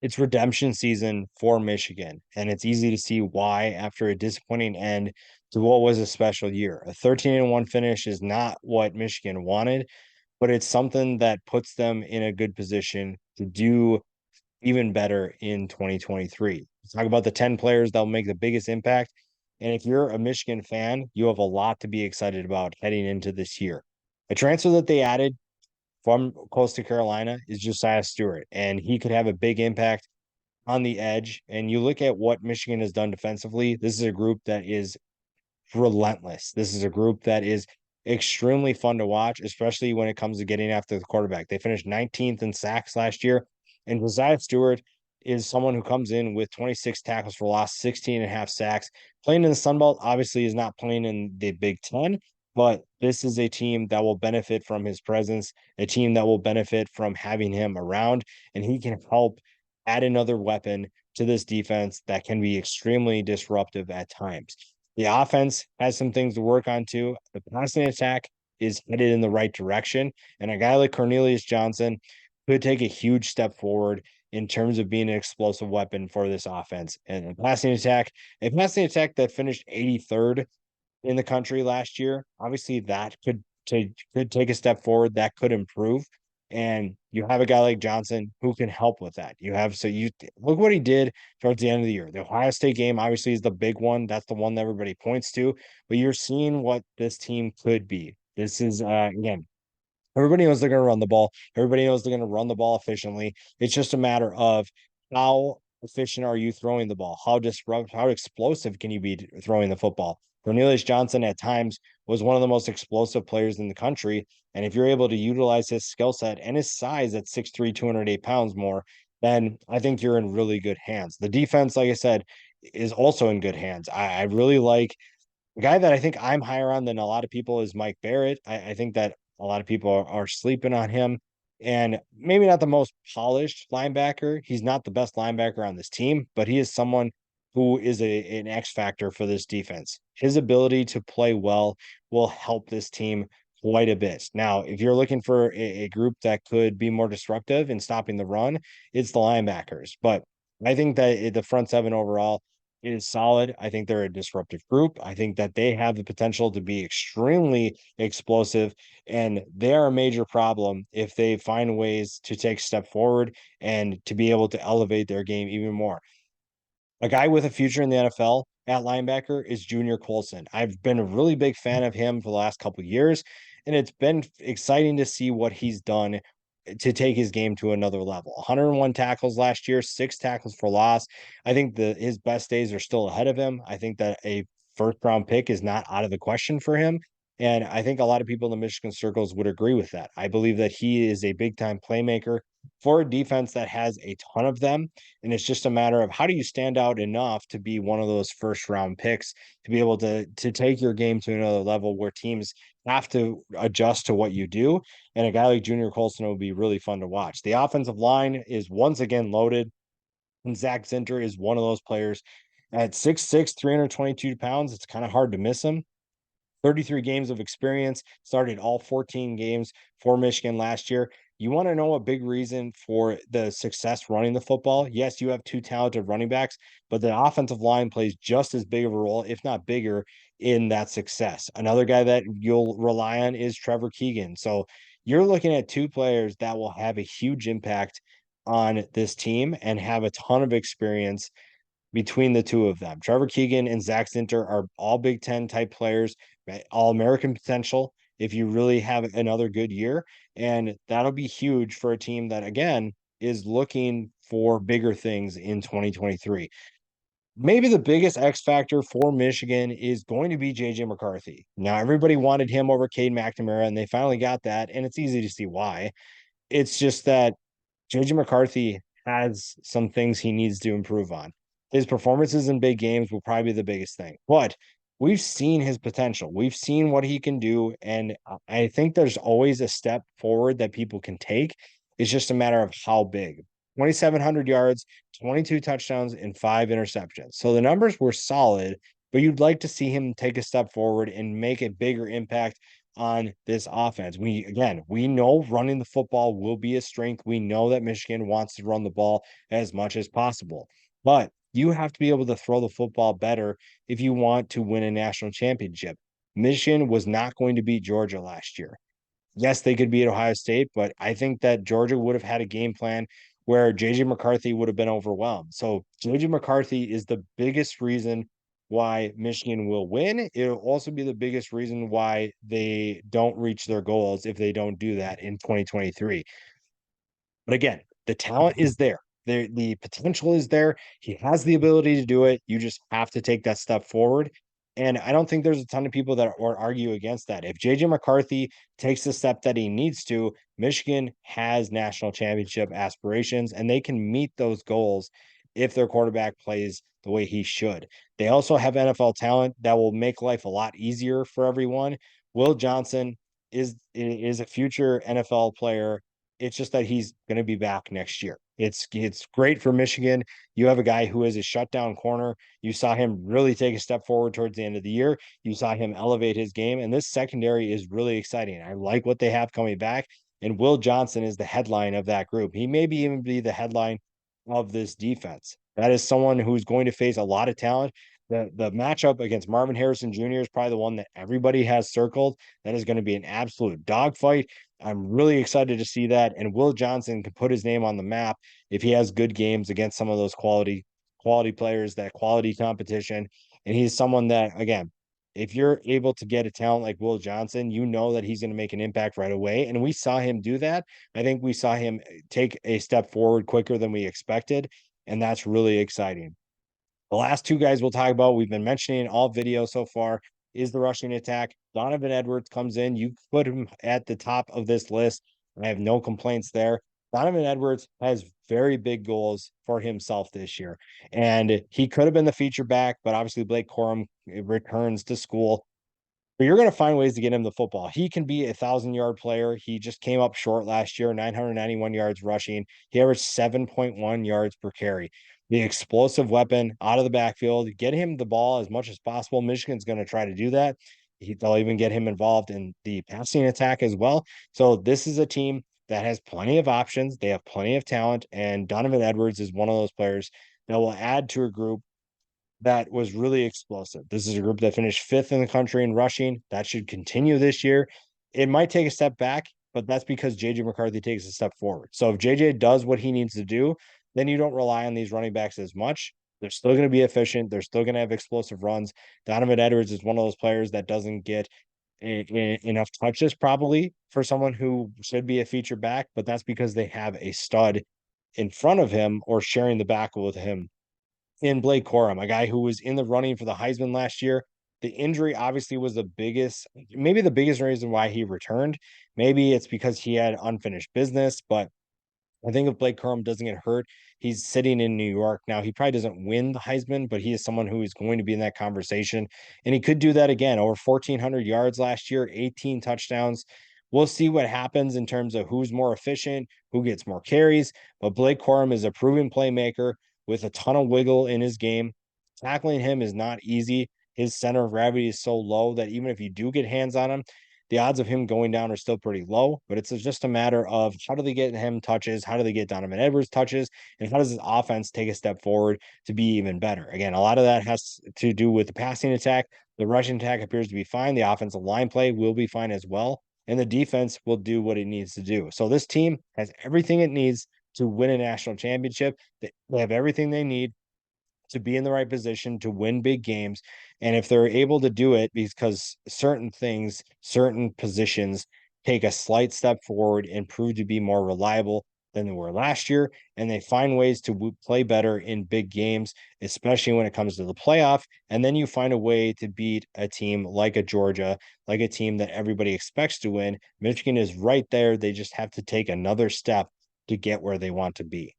It's redemption season for Michigan, and it's easy to see why after a disappointing end to what was a special year. A 13-1 finish is not what Michigan wanted, but it's something that puts them in a good position to do even better in 2023. Let's talk about the 10 players that will make the biggest impact. And if you're a Michigan fan, you have a lot to be excited about heading into this year. A transfer that they added from Coastal Carolina is Josiah Stewart, and he could have a big impact on the edge. And you look at what Michigan has done defensively, this is a group that is relentless. This is a group that is extremely fun to watch, especially when it comes to getting after the quarterback. They finished 19th in sacks last year, and Josiah Stewart is someone who comes in with 26 tackles for loss, 16 and a half sacks. Playing in the Sun Belt obviously is not playing in the Big Ten, but this is a team that will benefit from his presence, a team that will benefit from having him around, and he can help add another weapon to this defense that can be extremely disruptive at times. The offense has some things to work on too. The passing attack is headed in the right direction, and a guy like Cornelius Johnson could take a huge step forward in terms of being an explosive weapon for this offense. And a passing attack that finished 83rd in the country last year, obviously that could take a step forward. That could improve. And you have a guy like Johnson who can help with that. You look what he did towards the end of the year. The Ohio State game obviously is the big one. That's the one that everybody points to. But you're seeing what this team could be. This is again, everybody knows they're going to run the ball. Everybody knows they're going to run the ball efficiently. It's just a matter of how efficient are you throwing the ball? How explosive can you be throwing the football? Cornelius Johnson at times was one of the most explosive players in the country. And if you're able to utilize his skill set and his size at 6'3", 208 pounds more, then I think you're in really good hands. The defense, like I said, is also in good hands. I really like the guy that I think I'm higher on than a lot of people is Mike Barrett. I think that a lot of people are sleeping on him, and maybe not the most polished linebacker. He's not the best linebacker on this team, but he is someone who is an X factor for this defense. His ability to play well will help this team quite a bit. Now, if you're looking for a group that could be more disruptive in stopping the run, it's the linebackers. But I think that the front seven overall is solid. I think they're a disruptive group. I think that they have the potential to be extremely explosive, and they are a major problem if they find ways to take a step forward and to be able to elevate their game even more. A guy with a future in the NFL at linebacker is Junior Colston. I've been a really big fan of him for the last couple of years, and it's been exciting to see what he's done to take his game to another level. 101 tackles last year, 6 tackles for loss. I think his best days are still ahead of him. I think that a first round pick is not out of the question for him. And I think a lot of people in the Michigan circles would agree with that. I believe that he is a big time playmaker for a defense that has a ton of them. And it's just a matter of how do you stand out enough to be one of those first round picks to be able to take your game to another level where teams have to adjust to what you do. And a guy like Junior Colston would be really fun to watch. The offensive line is once again loaded, and Zach Zinder is one of those players at 6'6", 322 pounds. It's kind of hard to miss him. 33 games of experience, started all 14 games for Michigan last year. You want to know a big reason for the success running the football? Yes, you have two talented running backs, but the offensive line plays just as big of a role, if not bigger, in that success. Another guy that you'll rely on is Trevor Keegan. So you're looking at two players that will have a huge impact on this team and have a ton of experience between the two of them. Trevor Keegan and Zach Zinter are all Big Ten type players, all American potential if you really have another good year. And that'll be huge for a team that, again, is looking for bigger things in 2023. Maybe the biggest X factor for Michigan is going to be JJ McCarthy. Now, everybody wanted him over Cade McNamara, and they finally got that. And it's easy to see why. It's just that JJ McCarthy has some things he needs to improve on. His performances in big games will probably be the biggest thing, but we've seen his potential. We've seen what he can do. And I think there's always a step forward that people can take. It's just a matter of how big. 2,700 yards, 22 touchdowns, and 5 interceptions. So the numbers were solid, but you'd like to see him take a step forward and make a bigger impact on this offense. We know running the football will be a strength. We know that Michigan wants to run the ball as much as possible, but you have to be able to throw the football better if you want to win a national championship. Michigan was not going to beat Georgia last year. Yes, they could beat Ohio State, but I think that Georgia would have had a game plan where JJ McCarthy would have been overwhelmed. So JJ McCarthy is the biggest reason why Michigan will win. It'll also be the biggest reason why they don't reach their goals if they don't do that in 2023. But again, the talent is there. The potential is there. He has the ability to do it. You just have to take that step forward. And I don't think there's a ton of people that or argue against that. If JJ McCarthy takes the step that he needs to, Michigan has national championship aspirations and they can meet those goals if their quarterback plays the way he should. They also have NFL talent that will make life a lot easier for everyone. Will Johnson is a future NFL player. It's just that he's going to be back next year. It's great for Michigan. You have a guy who is a shutdown corner. You saw him really take a step forward towards the end of the year. You saw him elevate his game, and this secondary is really exciting. I like what they have coming back, and Will Johnson is the headline of that group. He may even be the headline of this defense. That is someone who's going to face a lot of talent. The matchup against Marvin Harrison Jr. is probably the one that everybody has circled. That is going to be an absolute dogfight. I'm really excited to see that. And Will Johnson can put his name on the map if he has good games against some of those quality players, that quality competition. And he's someone that, again, if you're able to get a talent like Will Johnson, you know that he's going to make an impact right away. And we saw him do that. I think we saw him take a step forward quicker than we expected. And that's really exciting. The last two guys we'll talk about, we've been mentioning all video so far, is the rushing attack. Donovan Edwards comes in. You put him at the top of this list. I have no complaints there. Donovan Edwards has very big goals for himself this year. And he could have been the feature back, but obviously Blake Corum returns to school. But you're going to find ways to get him the football. He can be a 1,000-yard player. He just came up short last year, 991 yards rushing. He averaged 7.1 yards per carry. The explosive weapon out of the backfield, get him the ball as much as possible. Michigan's going to try to do that. They'll even get him involved in the passing attack as well. So this is a team that has plenty of options. They have plenty of talent, and Donovan Edwards is one of those players that will add to a group that was really explosive. This is a group that finished fifth in the country in rushing. That should continue this year. It might take a step back, but that's because JJ McCarthy takes a step forward. So if JJ does what he needs to do, then you don't rely on these running backs as much. They're still going to be efficient. They're still going to have explosive runs. Donovan Edwards is one of those players that doesn't get enough touches probably for someone who should be a feature back, but that's because they have a stud in front of him or sharing the back with him in Blake Corum, a guy who was in the running for the Heisman last year. The injury obviously was maybe the biggest reason why he returned. Maybe it's because he had unfinished business, but I think if Blake Corum doesn't get hurt, he's sitting in New York. Now, he probably doesn't win the Heisman, but he is someone who is going to be in that conversation. And he could do that again. Over 1,400 yards last year, 18 touchdowns. We'll see what happens in terms of who's more efficient, who gets more carries. But Blake Corum is a proven playmaker with a ton of wiggle in his game. Tackling him is not easy. His center of gravity is so low that even if you do get hands on him, the odds of him going down are still pretty low, but it's just a matter of how do they get him touches? How do they get Donovan Edwards touches? And how does his offense take a step forward to be even better? Again, a lot of that has to do with the passing attack. The rushing attack appears to be fine. The offensive line play will be fine as well. And the defense will do what it needs to do. So this team has everything it needs to win a national championship. They have everything they need to be in the right position to win big games. And if they're able to do it because certain things, certain positions take a slight step forward and prove to be more reliable than they were last year, and they find ways to play better in big games, especially when it comes to the playoff. And then you find a way to beat a team like a Georgia, like a team that everybody expects to win. Michigan is right there. They just have to take another step to get where they want to be.